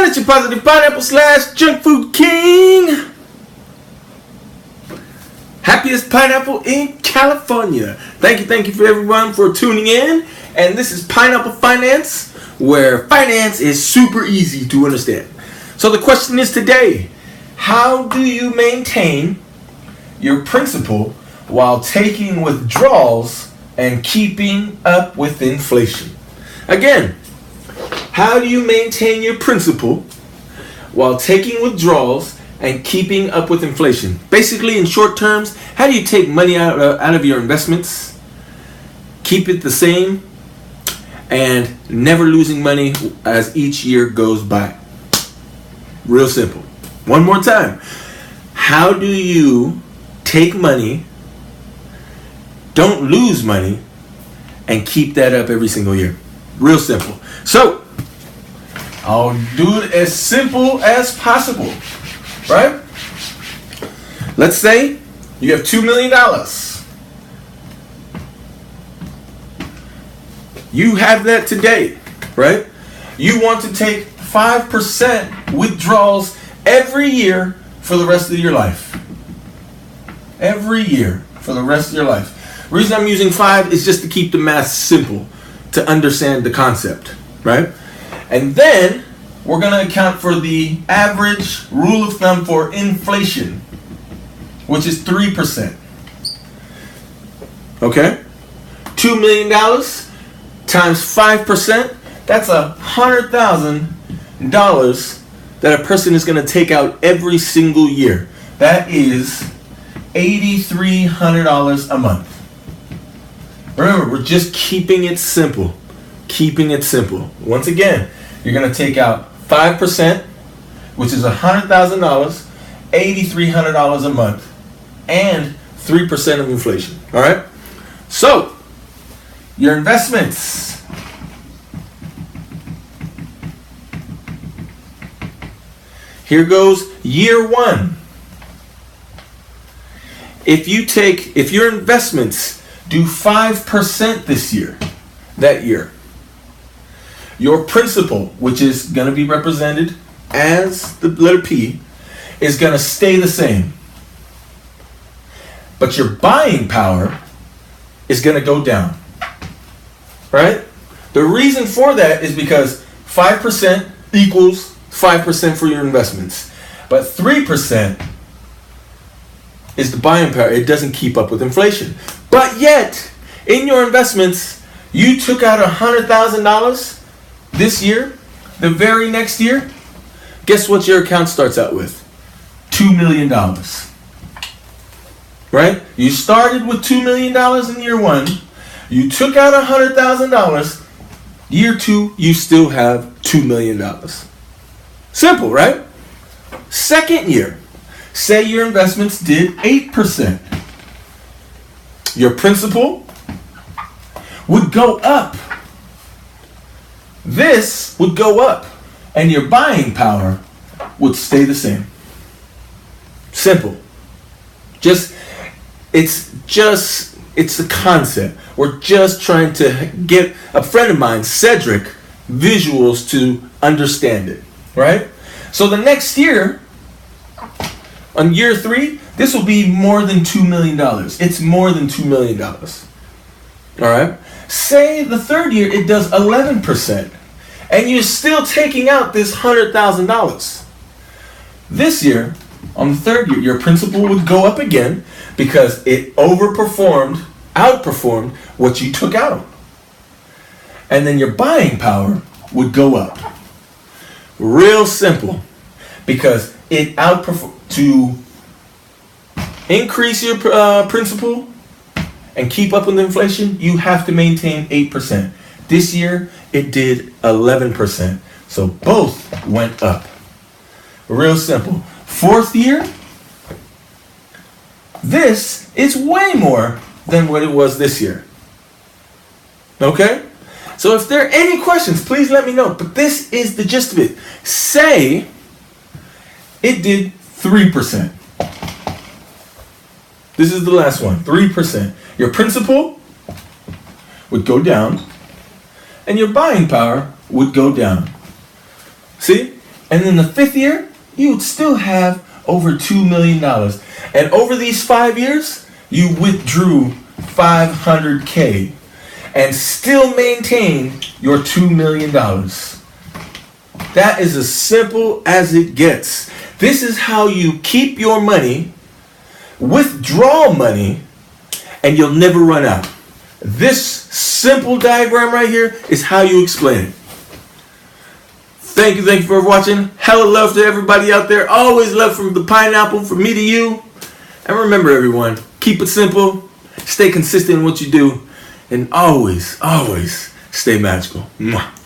It's your positive pineapple / junk food king. Happiest pineapple in California. Thank you for everyone for tuning in. And this is Pineapple Finance, where finance is super easy to understand. So the question is today, how do you maintain your principal while taking withdrawals and keeping up with inflation? Again, how do you maintain your principal while taking withdrawals and keeping up with inflation? Basically, in short terms, how do you take money out of your investments, keep it the same, and never losing money as each year goes by? Real simple. One more time. How do you take money, don't lose money, and keep that up every single year? Real simple. So, I'll do it as simple as possible, right? Let's say you have $2 million. You have that today, right? You want to take 5% withdrawals every year for the rest of your life. Every year for the rest of your life. The reason I'm using 5 is just to keep the math simple, to understand the concept, right? And then we're going to account for the average rule of thumb for inflation, which is 3%. Okay? $2 million times 5%, that's $100,000 that a person is going to take out every single year. That is $8,300 a month. Remember, we're just keeping it simple. Keeping it simple. Once again, you're going to take out 5%, which is $100,000, $8,300 a month, and 3% of inflation. All right? So, your investments. Here goes year one. If your investments do 5% this year, that year, your principal, which is going to be represented as the letter P, is going to stay the same. But your buying power is going to go down. Right? The reason for that is because 5% equals 5% for your investments. But 3% is the buying power. It doesn't keep up with inflation. But yet, in your investments, you took out $100,000 this year, the very next year. Guess what your account starts out with? $2 million. Right? You started with $2 million in year one. You took out $100,000. Year two, you still have $2 million. Simple, right? Second year, say your investments did 8%. Your principal would go up. This would go up, and your buying power would stay the same. Simple. It's a concept. We're just trying to get a friend of mine, Cedric, visuals to understand it, right? So the next year, on year 3, this will be more than $2 million. It's more than $2 million. All right? Say the third year it does 11%, and you're still taking out this $100,000. This year, on the third year, your principal would go up again because it outperformed what you took out. And then your buying power would go up. Real simple. Because it outperformed. To increase your principal and keep up with inflation, you have to maintain 8%. This year, it did 11%. So both went up. Real simple. Fourth year, this is way more than what it was this year. Okay? So if there are any questions, please let me know. But this is the gist of it. Say it did 3%. This is the last one, 3%. Your principal would go down, and your buying power would go down. See? And in the 5th year, you would still have over $2 million. And over these 5 years, you withdrew $500K and still maintain your $2 million. That is as simple as it gets. This is how you keep your money, withdraw money, and you'll never run out. This simple diagram right here is how you explain it. Thank you for watching. Hella love to everybody out there. Always love from the pineapple, from me to you. And remember, everyone, keep it simple, stay consistent in what you do, and always, always stay magical. Mwah.